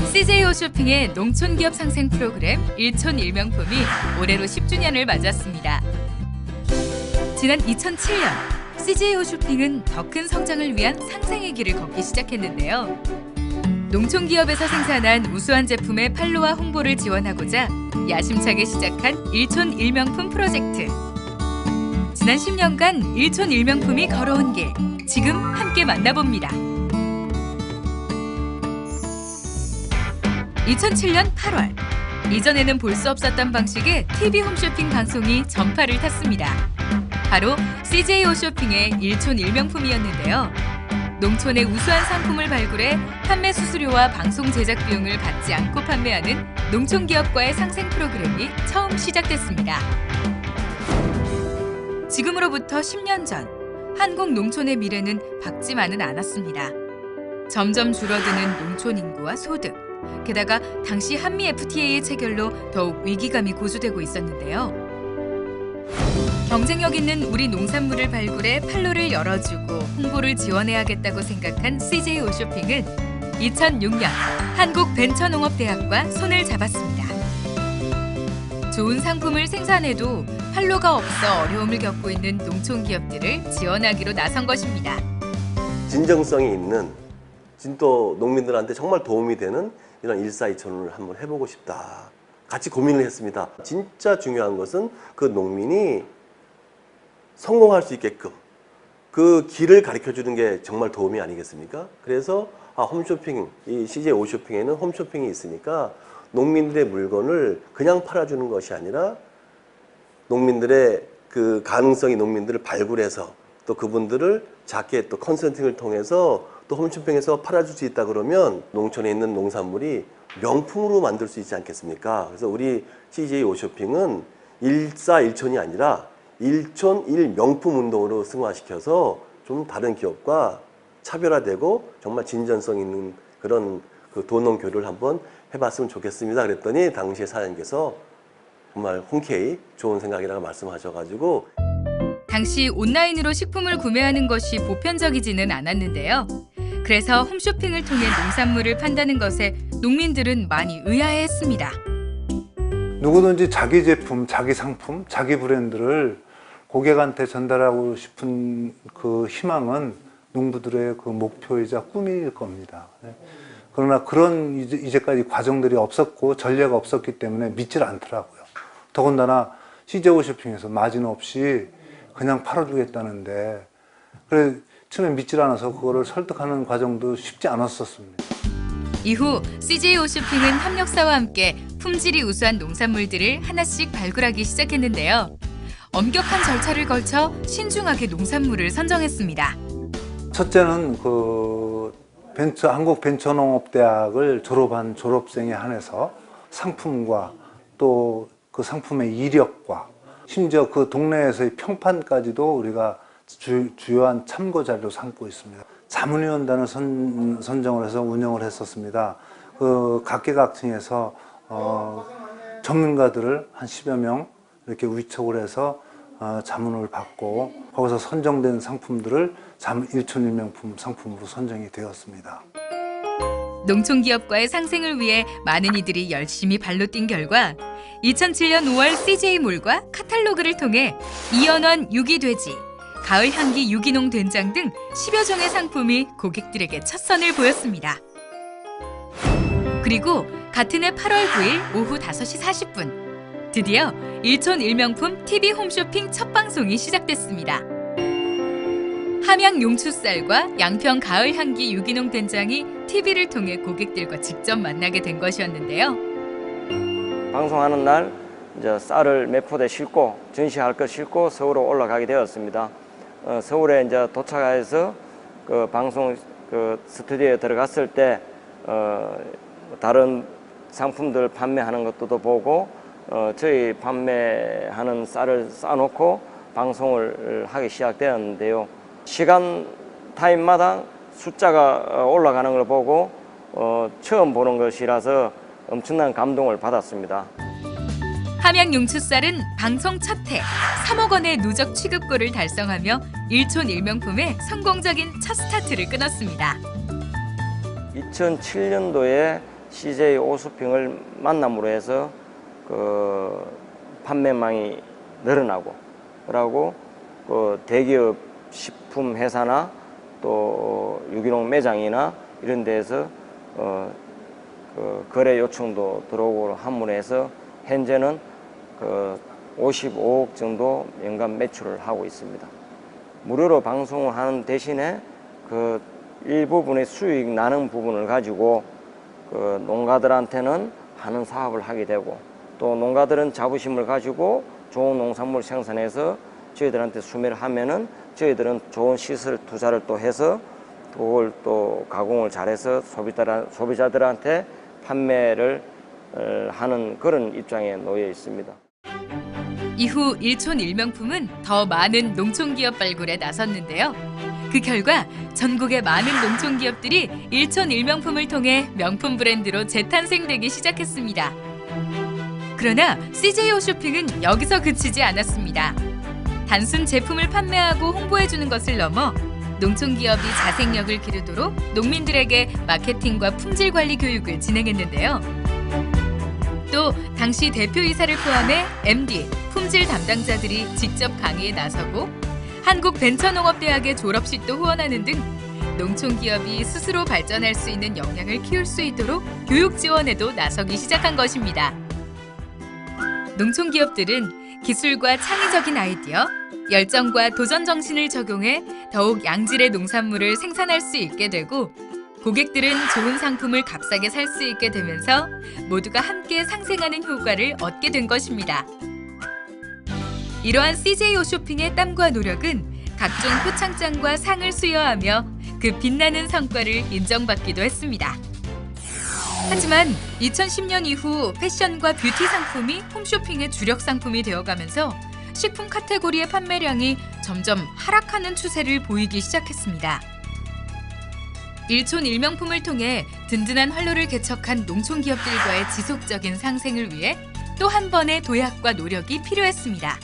CJ 홈쇼핑의 농촌기업 상생 프로그램 일촌 일명품이 올해로 10주년을 맞았습니다. 지난 2007년 CJ 홈쇼핑은 더 큰 성장을 위한 상생의 길을 걷기 시작했는데요. 농촌기업에서 생산한 우수한 제품의 판로와 홍보를 지원하고자 야심차게 시작한 일촌 일명품 프로젝트. 지난 10년간 일촌 일명품이 걸어온 길, 지금 함께 만나봅니다. 2007년 8월, 이전에는 볼 수 없었던 방식의 TV 홈쇼핑 방송이 전파를 탔습니다. 바로 CJ 홈쇼핑의 일촌 일명품이었는데요. 농촌의 우수한 상품을 발굴해 판매 수수료와 방송 제작 비용을 받지 않고 판매하는 농촌기업과의 상생 프로그램이 처음 시작됐습니다. 지금으로부터 10년 전, 한국 농촌의 미래는 밝지만은 않았습니다. 점점 줄어드는 농촌 인구와 소득, 게다가 당시 한미 FTA의 체결로 더욱 위기감이 고조되고 있었는데요. 경쟁력 있는 우리 농산물을 발굴해 판로를 열어주고 홍보를 지원해야겠다고 생각한 CJ 홈쇼핑은 2006년 한국벤처농업대학과 손을 잡았습니다. 좋은 상품을 생산해도 판로가 없어 어려움을 겪고 있는 농촌기업들을 지원하기로 나선 것입니다. 진정성이 있는 진도 농민들한테 정말 도움이 되는 이런 일사이촌을 한번 해보고 싶다. 같이 고민을 했습니다. 진짜 중요한 것은 그 농민이 성공할 수 있게끔 그 길을 가르쳐 주는 게 정말 도움이 아니겠습니까? 그래서 홈쇼핑, 이 CJ 홈쇼핑에는 홈쇼핑이 있으니까 농민들의 물건을 그냥 팔아주는 것이 아니라 농민들의 그 가능성이 농민들을 발굴해서 또 그분들을 작게 또 컨설팅을 통해서 또 홈쇼핑에서 팔아줄 수 있다 그러면 농촌에 있는 농산물이 명품으로 만들 수 있지 않겠습니까? 그래서 우리 CJ 홈쇼핑은 일사일촌이 아니라 일촌 일명품 운동으로 승화시켜서 좀 다른 기업과 차별화되고 정말 진전성 있는 그런 그 도농교류를 한번 해봤으면 좋겠습니다. 그랬더니 당시에 사장님께서 정말 흔쾌히 좋은 생각이라고 말씀하셔가지고 당시 온라인으로 식품을 구매하는 것이 보편적이지는 않았는데요. 그래서 홈쇼핑을 통해 농산물을 판다는 것에 농민들은 많이 의아해했습니다. 누구든지 자기 제품, 자기 상품, 자기 브랜드를 고객한테 전달하고 싶은 그 희망은 농부들의 그 목표이자 꿈일 겁니다. 그러나 그런 이제까지 과정들이 없었고 전례가 없었기 때문에 믿질 않더라고요. 더군다나 CJ 홈쇼핑에서 마진 없이 그냥 팔아주겠다는데 그래 처음에 믿질 않아서 그거를 설득하는 과정도 쉽지 않았었습니다. 이후 CJ 홈쇼핑은 협력사와 함께 품질이 우수한 농산물들을 하나씩 발굴하기 시작했는데요. 엄격한 절차를 거쳐 신중하게 농산물을 선정했습니다. 첫째는 한국벤처농업대학을 졸업한 졸업생에 한해서 상품과 또 그 상품의 이력과 심지어 그 동네에서의 평판까지도 우리가 주요한 참고 자료로 삼고 있습니다. 자문위원단을 선정을 해서 운영을 했었습니다. 그 각계각층에서 전문가들을 한 10여 명 이렇게 위촉을 해서 자문을 받고 거기서 선정된 상품들을 일촌 일명품 상품으로 선정이 되었습니다. 농촌기업과의 상생을 위해 많은 이들이 열심히 발로 뛴 결과 2007년 5월 CJ몰과 카탈로그를 통해 이연원 유기돼지, 가을향기 유기농 된장 등 10여 종의 상품이 고객들에게 첫 선을 보였습니다. 그리고 같은 해 8월 9일 오후 5시 40분 드디어 일촌 일명품 TV 홈쇼핑 첫 방송이 시작됐습니다. 함양 용추쌀과 양평 가을향기 유기농 된장이 TV를 통해 고객들과 직접 만나게 된 것이었는데요. 방송하는 날 이제 쌀을 몇 포대 싣고 전시할 것 싣고 서울로 올라가게 되었습니다. 서울에 이제 도착해서 그 방송 그 스튜디오에 들어갔을 때 다른 상품들 판매하는 것도 보고 저희 판매하는 쌀을 싸놓고 방송을 하기 시작되었는데요. 시간 타임마다 숫자가 올라가는 걸 보고 처음 보는 것이라서 엄청난 감동을 받았습니다. 함양 용추쌀은 방송 첫 해 3억 원의 누적 취급고를 달성하며 일촌 일명품의 성공적인 첫 스타트를 끊었습니다. 2007년도에 CJ 오쇼핑을 만남으로 해서 그 판매망이 늘어나고, 그러고 그 대기업 식품 회사나 또 유기농 매장이나 이런 데에서 그 거래 요청도 들어오고 함으로 해서 현재는 그 55억 정도 연간 매출을 하고 있습니다. 무료로 방송을 하는 대신에 그 일부분의 수익 나는 부분을 가지고 그 농가들한테는 하는 사업을 하게 되고, 또 농가들은 자부심을 가지고 좋은 농산물 생산해서 저희들한테 수매를 하면은 저희들은 좋은 시설 투자를 또 해서 그걸 또 가공을 잘해서 소비자들한테 판매를 하는 그런 입장에 놓여 있습니다. 이후 일촌 일명품은 더 많은 농촌기업 발굴에 나섰는데요. 그 결과 전국의 많은 농촌기업들이 일촌 일명품을 통해 명품 브랜드로 재탄생되기 시작했습니다. 그러나 CJ 홈쇼핑은 여기서 그치지 않았습니다. 단순 제품을 판매하고 홍보해주는 것을 넘어 농촌기업이 자생력을 기르도록 농민들에게 마케팅과 품질 관리 교육을 진행했는데요. 또 당시 대표이사를 포함해 MD, 품질 담당자들이 직접 강의에 나서고 한국벤처농업대학의 졸업식도 후원하는 등 농촌기업이 스스로 발전할 수 있는 역량을 키울 수 있도록 교육 지원에도 나서기 시작한 것입니다. 농촌기업들은 기술과 창의적인 아이디어, 열정과 도전 정신을 적용해 더욱 양질의 농산물을 생산할 수 있게 되고, 고객들은 좋은 상품을 값싸게 살 수 있게 되면서 모두가 함께 상생하는 효과를 얻게 된 것입니다. 이러한 CJ 홈쇼핑의 땀과 노력은 각종 표창장과 상을 수여하며 그 빛나는 성과를 인정받기도 했습니다. 하지만 2010년 이후 패션과 뷰티 상품이 홈쇼핑의 주력 상품이 되어가면서 식품 카테고리의 판매량이 점점 하락하는 추세를 보이기 시작했습니다. 일촌 일명품을 통해 든든한 활로를 개척한 농촌기업들과의 지속적인 상생을 위해 또 한 번의 도약과 노력이 필요했습니다.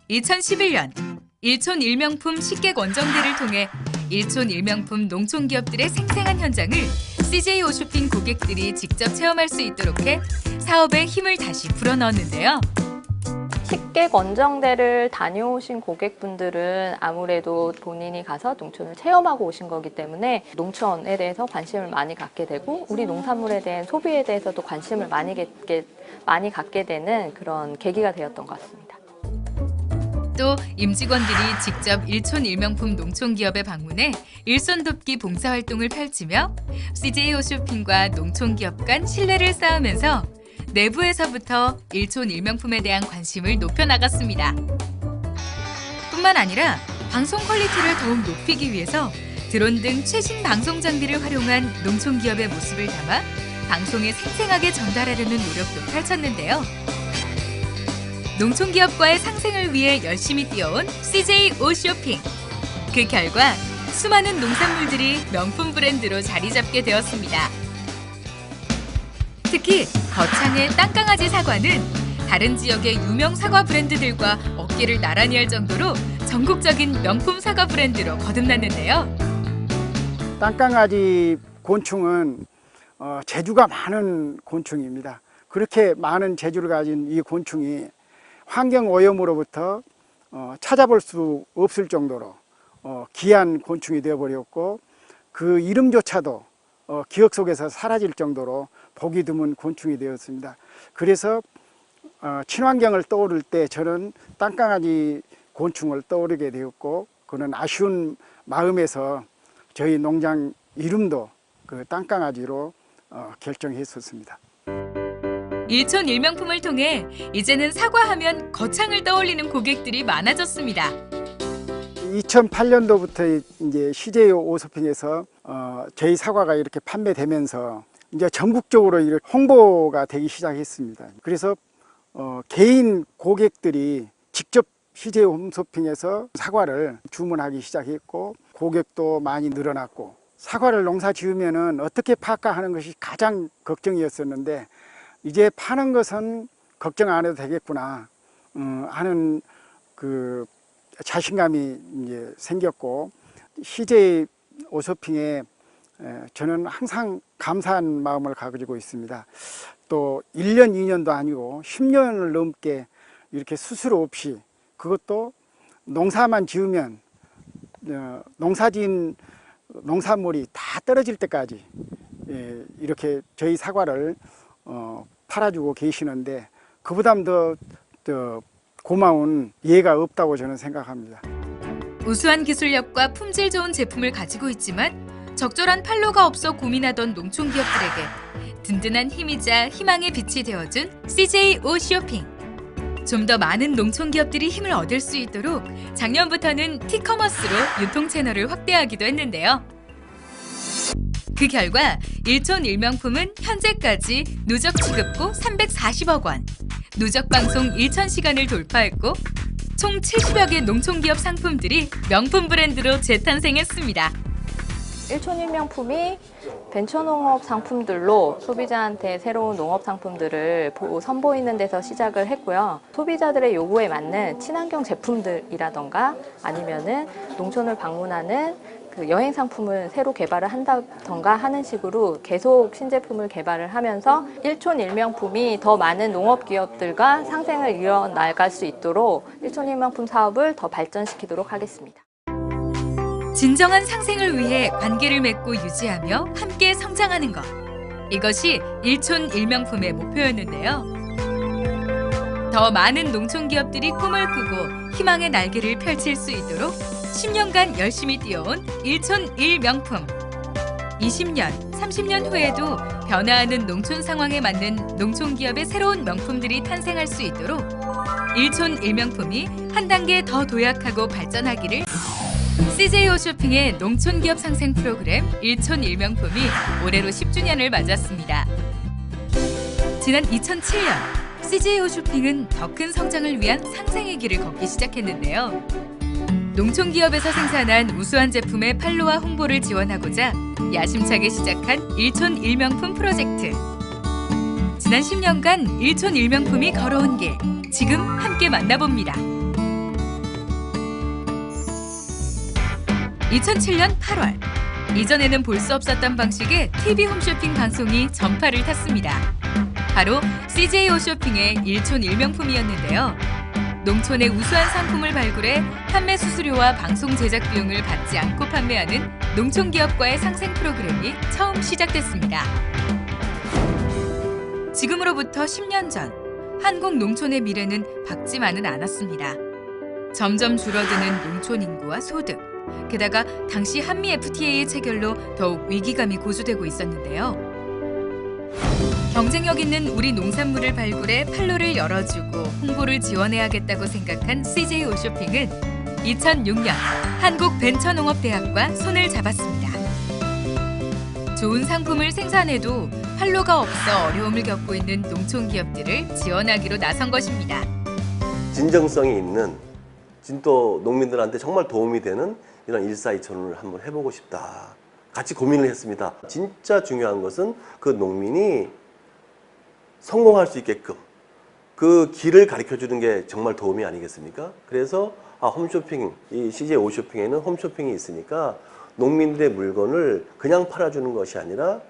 2011년 일촌 일명품 식객 원정대를 통해 일촌 일명품 농촌기업들의 생생한 현장을 CJ 홈쇼핑 고객들이 직접 체험할 수 있도록 해 사업에 힘을 다시 불어넣었는데요. 식객 원정대를 다녀오신 고객분들은 아무래도 본인이 가서 농촌을 체험하고 오신 거기 때문에 농촌에 대해서 관심을 많이 갖게 되고 우리 농산물에 대한 소비에 대해서도 관심을 많이 갖게 되는 그런 계기가 되었던 것 같습니다. 또 임직원들이 직접 일촌 일명품 농촌기업에 방문해 일손 돕기 봉사활동을 펼치며 CJ 홈쇼핑과 농촌기업 간 신뢰를 쌓으면서 내부에서부터 일촌 일명품에 대한 관심을 높여나갔습니다. 뿐만 아니라 방송 퀄리티를 더욱 높이기 위해서 드론 등 최신 방송 장비를 활용한 농촌기업의 모습을 담아 방송에 생생하게 전달하려는 노력도 펼쳤는데요. 농촌기업과의 상생을 위해 열심히 뛰어온 CJ 홈쇼핑. 그 결과 수많은 농산물들이 명품 브랜드로 자리 잡게 되었습니다. 특히 거창의 땅강아지 사과는 다른 지역의 유명 사과 브랜드들과 어깨를 나란히 할 정도로 전국적인 명품 사과 브랜드로 거듭났는데요. 땅강아지 곤충은 재주가 많은 곤충입니다. 그렇게 많은 재주를 가진 이 곤충이 환경오염으로부터 찾아볼 수 없을 정도로 귀한 곤충이 되어버렸고 그 이름조차도 기억 속에서 사라질 정도로 보기 드문 곤충이 되었습니다. 그래서 친환경을 떠오를 때 저는 땅강아지 곤충을 떠오르게 되었고 그는 아쉬운 마음에서 저희 농장 이름도 그 땅강아지로 결정했었습니다. 일촌 일명품을 통해 이제는 사과하면 거창을 떠올리는 고객들이 많아졌습니다. 2008년도부터 이제 CJ 홈쇼핑에서 저희 사과가 이렇게 판매되면서 이제 전국적으로 이렇게 홍보가 되기 시작했습니다. 그래서 개인 고객들이 직접 CJ 홈쇼핑에서 사과를 주문하기 시작했고 고객도 많이 늘어났고 사과를 농사 지으면은 어떻게 팔까 하는 것이 가장 걱정이었었는데 이제 파는 것은 걱정 안 해도 되겠구나 하는 그 자신감이 이제 생겼고 CJ 홈쇼핑에 저는 항상 감사한 마음을 가지고 있습니다. 또 1년, 2년도 아니고 10년을 넘게 이렇게 수술 없이, 그것도 농사만 지으면 농사진 농산물이 다 떨어질 때까지 이렇게 저희 사과를 팔아주고 계시는데, 그보다 더 고마운 예가 없다고 저는 생각합니다. 우수한 기술력과 품질 좋은 제품을 가지고 있지만 적절한 판로가 없어 고민하던 농촌 기업들에게 든든한 힘이자 희망의 빛이 되어준 CJ 오쇼핑. 좀 더 많은 농촌 기업들이 힘을 얻을 수 있도록 작년부터는 티커머스로 유통 채널을 확대하기도 했는데요. 그 결과 일촌 일명품은 현재까지 누적 취급고 340억 원, 누적 방송 1,000시간을 돌파했고 총 70여 개 농촌 기업 상품들이 명품 브랜드로 재탄생했습니다. 일촌 일명품이 벤처농업 상품들로 소비자한테 새로운 농업 상품들을 선보이는 데서 시작을 했고요. 소비자들의 요구에 맞는 친환경 제품들이라던가 아니면은 농촌을 방문하는 그 여행 상품을 새로 개발을 한다던가 하는 식으로 계속 신제품을 개발을 하면서 일촌 일명품이 더 많은 농업 기업들과 상생을 이어나갈 수 있도록 일촌 일명품 사업을 더 발전시키도록 하겠습니다. 진정한 상생을 위해 관계를 맺고 유지하며 함께 성장하는 것. 이것이 일촌 일명품의 목표였는데요. 더 많은 농촌 기업들이 꿈을 꾸고 희망의 날개를 펼칠 수 있도록 10년간 열심히 뛰어온 일촌 일명품. 20년, 30년 후에도 변화하는 농촌 상황에 맞는 농촌 기업의 새로운 명품들이 탄생할 수 있도록 일촌 일명품이 한 단계 더 도약하고 발전하기를. CJ 오쇼핑의 농촌 기업 상생 프로그램 일촌 일명품이 올해로 10주년을 맞았습니다. 지난 2007년 CJ 오쇼핑은 더 큰 성장을 위한 상생의 길을 걷기 시작했는데요. 농촌 기업에서 생산한 우수한 제품의 판로와 홍보를 지원하고자 야심차게 시작한 일촌 일명품 프로젝트. 지난 10년간 일촌 일명품이 걸어온 길, 지금 함께 만나봅니다. 2007년 8월, 이전에는 볼 수 없었던 방식의 TV 홈쇼핑 방송이 전파를 탔습니다. 바로 CJ 오쇼핑의 일촌 일명품이었는데요. 농촌의 우수한 상품을 발굴해 판매 수수료와 방송 제작 비용을 받지 않고 판매하는 농촌 기업과의 상생 프로그램이 처음 시작됐습니다. 지금으로부터 10년 전, 한국 농촌의 미래는 밝지만은 않았습니다. 점점 줄어드는 농촌 인구와 소득, 게다가 당시 한미 FTA의 체결로 더욱 위기감이 고조되고 있었는데요. 경쟁력 있는 우리 농산물을 발굴해 판로를 열어주고 홍보를 지원해야겠다고 생각한 CJ 오쇼핑은 2006년 한국벤처농업대학과 손을 잡았습니다. 좋은 상품을 생산해도 판로가 없어 어려움을 겪고 있는 농촌 기업들을 지원하기로 나선 것입니다. 진정성이 있는 진도 농민들한테 정말 도움이 되는 이런 일사이천을 한번 해보고 싶다. 같이 고민을 했습니다. 진짜 중요한 것은 그 농민이 성공할 수 있게끔 그 길을 가르쳐 주는 게 정말 도움이 아니겠습니까? 그래서 홈쇼핑, 이 CJ 오쇼핑에는 홈쇼핑이 있으니까 농민들의 물건을 그냥 팔아주는 것이 아니라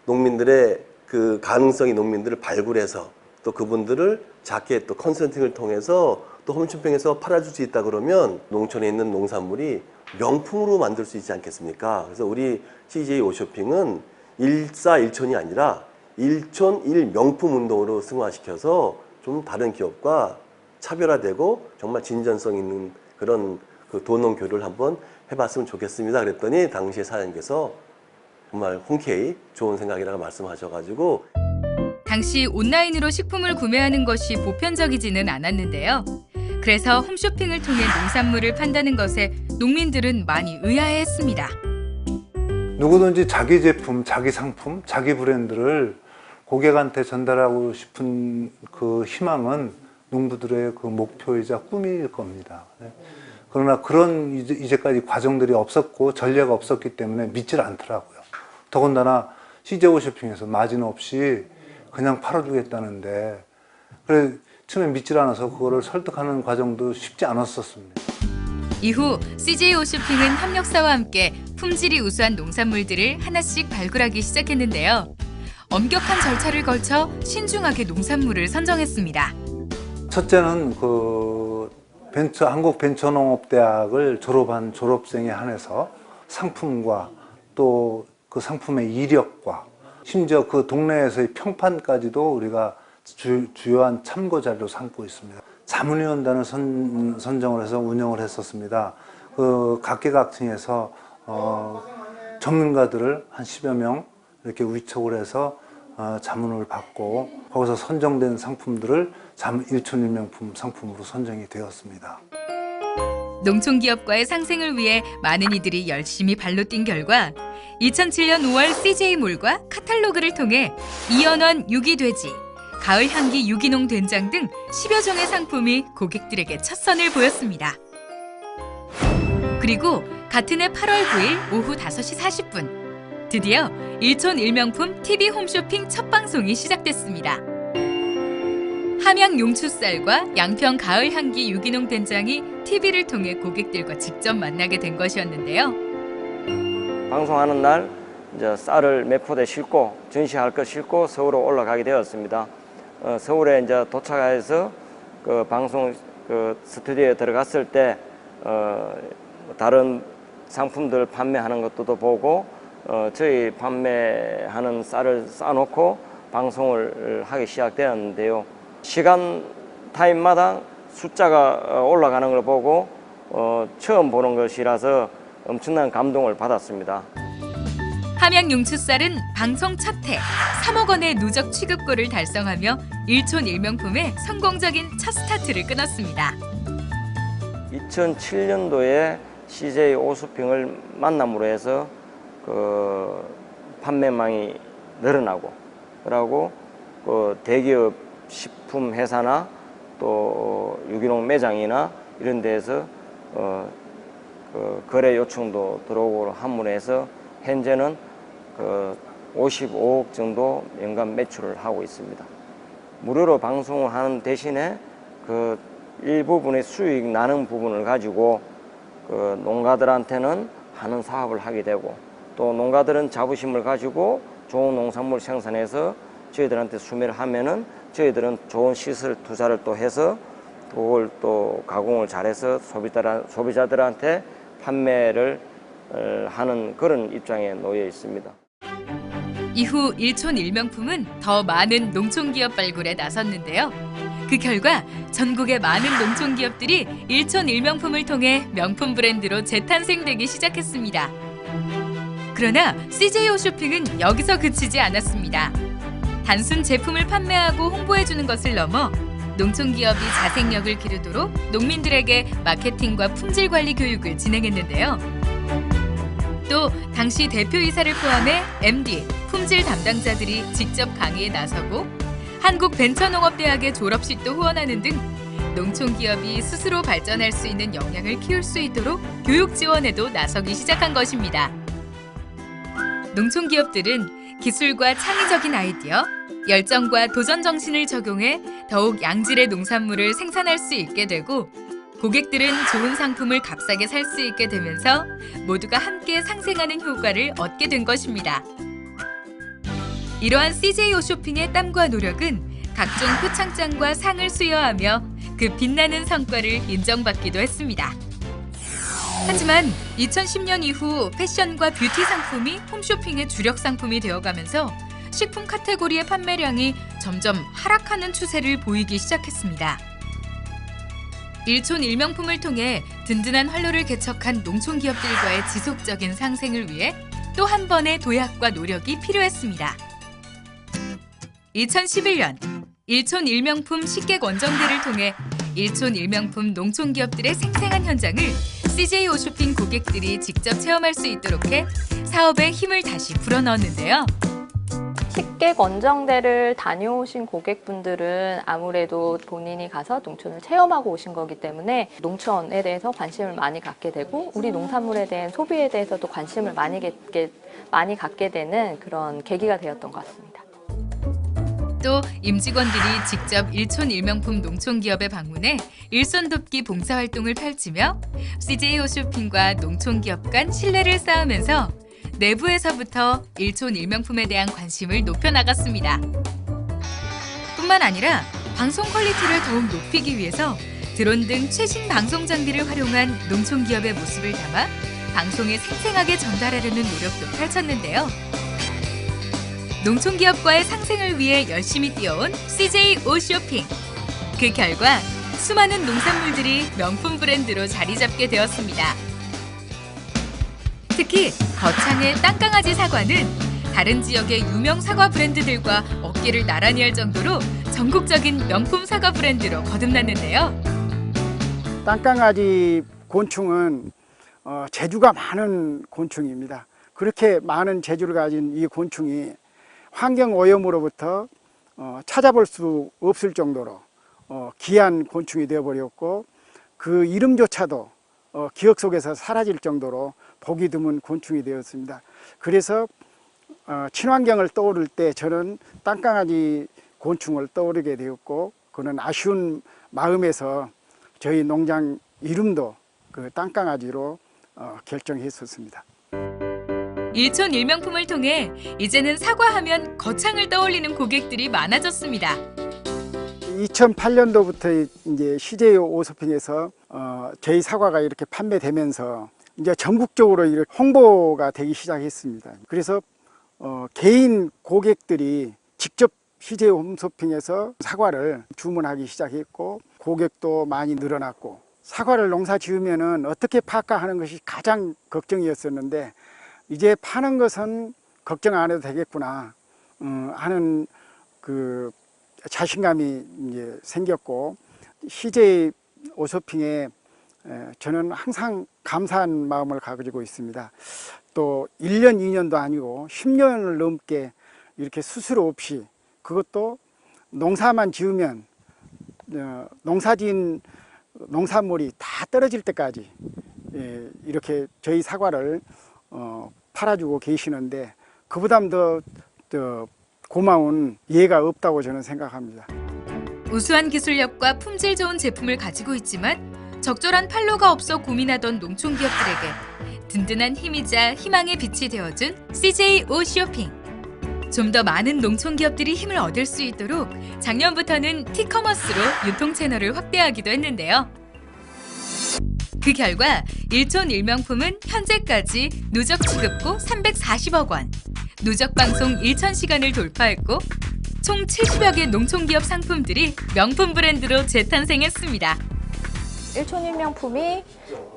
농민들의 그 가능성이 농민들을 발굴해서 또 그분들을 작게 또 컨설팅을 통해서 또 홈쇼핑에서 팔아줄 수 있다 그러면 농촌에 있는 농산물이 명품으로 만들 수 있지 않겠습니까? 그래서 우리 CJ 오쇼핑은 일사일촌이 아니라 일촌 일명품 운동으로 승화시켜서 좀 다른 기업과 차별화되고 정말 진전성 있는 그런 그 도농교류를 한번 해봤으면 좋겠습니다. 그랬더니 당시에 사장님께서 정말 흔쾌히 좋은 생각이라고 말씀하셔가지고 당시 온라인으로 식품을 구매하는 것이 보편적이지는 않았는데요. 그래서 홈쇼핑을 통해 농산물을 판다는 것에 농민들은 많이 의아해했습니다. 누구든지 자기 제품, 자기 상품, 자기 브랜드를 고객한테 전달하고 싶은 그 희망은 농부들의 그 목표이자 꿈일 겁니다. 그러나 그런 이제까지 과정들이 없었고 전례가 없었기 때문에 믿질 않더라고요. 더군다나 CJ 오쇼핑에서 마진 없이 그냥 팔아주겠다는데 그래 처음에 믿질 않아서 그거를 설득하는 과정도 쉽지 않았었습니다. 이후 CJ 오쇼핑은 협력사와 함께 품질이 우수한 농산물들을 하나씩 발굴하기 시작했는데요. 엄격한 절차를 걸쳐 신중하게 농산물을 선정했습니다. 첫째는 한국벤처농업대학을 졸업한 졸업생에 한해서 상품과 또 그 상품의 이력과 심지어 그 동네에서의 평판까지도 우리가 주요한 참고 자료로 삼고 있습니다. 자문위원단을 선정을 해서 운영을 했었습니다. 그 각계각층에서 전문가들을 한 10여 명 이렇게 위촉을 해서 자문을 받고 거기서 선정된 상품들을 일촌일명품 상품으로 선정이 되었습니다. 농촌기업과의 상생을 위해 많은 이들이 열심히 발로 뛴 결과 2007년 5월 CJ몰과 카탈로그를 통해 이연원 유기돼지, 가을향기 유기농 된장 등 10여 종의 상품이 고객들에게 첫 선을 보였습니다. 그리고 같은 해 8월 9일 오후 5시 40분 드디어 일촌일명품 TV 홈쇼핑 첫 방송이 시작됐습니다. 함양 용추쌀과 양평 가을향기 유기농 된장이 TV를 통해 고객들과 직접 만나게 된 것이었는데요. 방송하는 날 이제 쌀을 매포대 싣고 전시할 것 싣고 서울로 올라가게 되었습니다. 서울에 이제 도착해서 그 방송 스튜디오에 들어갔을 때 다른 상품들 판매하는 것도 보고 저희 판매하는 쌀을 싸놓고 방송을 하기 시작되었는데요. 시간 타임마다 숫자가 올라가는 걸 보고 처음 보는 것이라서 엄청난 감동을 받았습니다. 함양 용추쌀은 방송 첫 해 3억 원의 누적 취급고를 달성하며 일촌일명품의 성공적인 첫 스타트를 끊었습니다. 2007년도에 CJ 오쇼핑을 만남으로 해서 그 판매망이 늘어나고 그러고 그 대기업 식품 회사나 또 유기농 매장이나 이런 데에서 그 거래 요청도 들어오고 함으로 해서 현재는 그 55억 정도 연간 매출을 하고 있습니다. 무료로 방송을 하는 대신에 그 일부분의 수익 나는 부분을 가지고 그 농가들한테는 하는 사업을 하게 되고 또 농가들은 자부심을 가지고 좋은 농산물 생산해서 저희들한테 수매를 하면은 저희들은 좋은 시설 투자를 또 해서 그걸 또 가공을 잘해서 소비자들한테 판매를 하는 그런 입장에 놓여 있습니다. 이후 일촌일명품은 더 많은 농촌기업 발굴에 나섰는데요. 그 결과 전국의 많은 농촌기업들이 일촌일명품을 통해 명품 브랜드로 재탄생되기 시작했습니다. 그러나 CJ 오쇼핑은 여기서 그치지 않았습니다. 단순 제품을 판매하고 홍보해주는 것을 넘어 농촌기업이 자생력을 기르도록 농민들에게 마케팅과 품질관리 교육을 진행했는데요. 또 당시 대표이사를 포함해 MD, 품질 담당자들이 직접 강의에 나서고 한국벤처농업대학의 졸업식도 후원하는 등 농촌기업이 스스로 발전할 수 있는 역량을 키울 수 있도록 교육 지원에도 나서기 시작한 것입니다. 농촌기업들은 기술과 창의적인 아이디어, 열정과 도전 정신을 적용해 더욱 양질의 농산물을 생산할 수 있게 되고 고객들은 좋은 상품을 값싸게 살 수 있게 되면서 모두가 함께 상생하는 효과를 얻게 된 것입니다. 이러한 CJ 오쇼핑의 땀과 노력은 각종 표창장과 상을 수여하며 그 빛나는 성과를 인정받기도 했습니다. 하지만 2010년 이후 패션과 뷰티 상품이 홈쇼핑의 주력 상품이 되어가면서 식품 카테고리의 판매량이 점점 하락하는 추세를 보이기 시작했습니다. 일촌일명품을 통해 든든한 활로를 개척한 농촌기업들과의 지속적인 상생을 위해 또 한 번의 도약과 노력이 필요했습니다. 2011년 일촌일명품 식객 원정대를 통해 일촌일명품 농촌기업들의 생생한 현장을 CJ 오쇼핑 고객들이 직접 체험할 수 있도록 해 사업에 힘을 다시 불어넣었는데요. 식객 원정대를 다녀오신 고객분들은 아무래도 본인이 가서 농촌을 체험하고 오신 거기 때문에 농촌에 대해서 관심을 많이 갖게 되고 우리 농산물에 대한 소비에 대해서도 관심을 많이 갖게 되는 그런 계기가 되었던 것 같습니다. 또 임직원들이 직접 일촌 일명품 농촌기업에 방문해 일손 돕기 봉사활동을 펼치며 CJ 홈쇼핑과 농촌기업 간 신뢰를 쌓으면서 내부에서부터 일촌 일명품에 대한 관심을 높여나갔습니다. 뿐만 아니라 방송 퀄리티를 더욱 높이기 위해서 드론 등 최신 방송 장비를 활용한 농촌기업의 모습을 담아 방송에 생생하게 전달하려는 노력도 펼쳤는데요. 농촌기업과의 상생을 위해 열심히 뛰어온 CJ 홈쇼핑. 그 결과 수많은 농산물들이 명품 브랜드로 자리 잡게 되었습니다. 특히 거창의 땅강아지 사과는 다른 지역의 유명 사과 브랜드들과 어깨를 나란히 할 정도로 전국적인 명품 사과 브랜드로 거듭났는데요. 땅강아지 곤충은 재주가 많은 곤충입니다. 그렇게 많은 재주를 가진 이 곤충이 환경 오염으로부터 찾아볼 수 없을 정도로 귀한 곤충이 되어버렸고 그 이름조차도 기억 속에서 사라질 정도로 보기 드문 곤충이 되었습니다. 그래서 친환경을 떠오를 때 저는 땅강아지 곤충을 떠오르게 되었고 그는 아쉬운 마음에서 저희 농장 이름도 그 땅강아지로 결정했었습니다. 일촌 일명품을 통해 이제는 사과하면 거창을 떠올리는 고객들이 많아졌습니다. 2008년도부터 이제 CJ 홈쇼핑에서 저희 사과가 이렇게 판매되면서 이제 전국적으로 이렇게 홍보가 되기 시작했습니다. 그래서 개인 고객들이 직접 CJ 홈쇼핑에서 사과를 주문하기 시작했고 고객도 많이 늘어났고 사과를 농사 지으면은 어떻게 팔까 하는 것이 가장 걱정이었었는데 이제 파는 것은 걱정 안 해도 되겠구나 하는 그 자신감이 이제 생겼고 CJ 홈쇼핑에 저는 항상 감사한 마음을 가지고 있습니다. 또 1년, 2년도 아니고 10년을 넘게 이렇게 수수료 없이 그것도 농사만 지으면 농사진 농산물이 다 떨어질 때까지 이렇게 저희 사과를 팔아주고 계시는데 그보다 더 고마운 예가 없다고 저는 생각합니다. 우수한 기술력과 품질 좋은 제품을 가지고 있지만 적절한 판로가 없어 고민하던 농촌기업들에게 든든한 힘이자 희망의 빛이 되어준 CJ 홈쇼핑. 좀 더 많은 농촌기업들이 힘을 얻을 수 있도록 작년부터는 티커머스로 유통 채널을 확대하기도 했는데요. 그 결과 일촌 일명품은 현재까지 누적 취급고 340억 원, 누적 방송 1,000시간을 돌파했고 총 70여 개 농촌기업 상품들이 명품 브랜드로 재탄생했습니다. 일촌 일명품이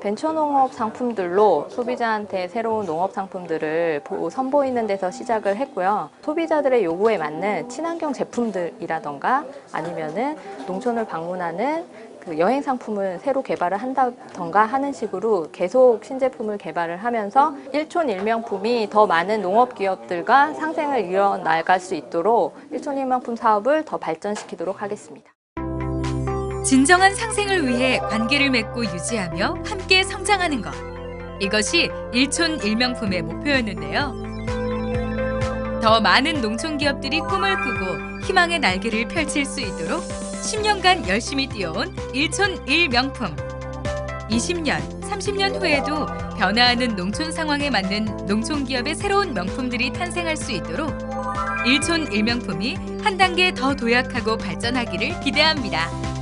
벤처농업 상품들로 소비자한테 새로운 농업 상품들을 선보이는 데서 시작을 했고요. 소비자들의 요구에 맞는 친환경 제품들이라던가 아니면은 농촌을 방문하는 그 여행 상품을 새로 개발을 한다던가 하는 식으로 계속 신제품을 개발을 하면서 일촌 일명품이 더 많은 농업 기업들과 상생을 이어나갈 수 있도록 일촌 일명품 사업을 더 발전시키도록 하겠습니다. 진정한 상생을 위해 관계를 맺고 유지하며 함께 성장하는 것. 이것이 일촌 일명품의 목표였는데요. 더 많은 농촌기업들이 꿈을 꾸고 희망의 날개를 펼칠 수 있도록 10년간 열심히 뛰어온 일촌 일명품. 20년, 30년 후에도 변화하는 농촌 상황에 맞는 농촌기업의 새로운 명품들이 탄생할 수 있도록 일촌 일명품이 한 단계 더 도약하고 발전하기를 기대합니다.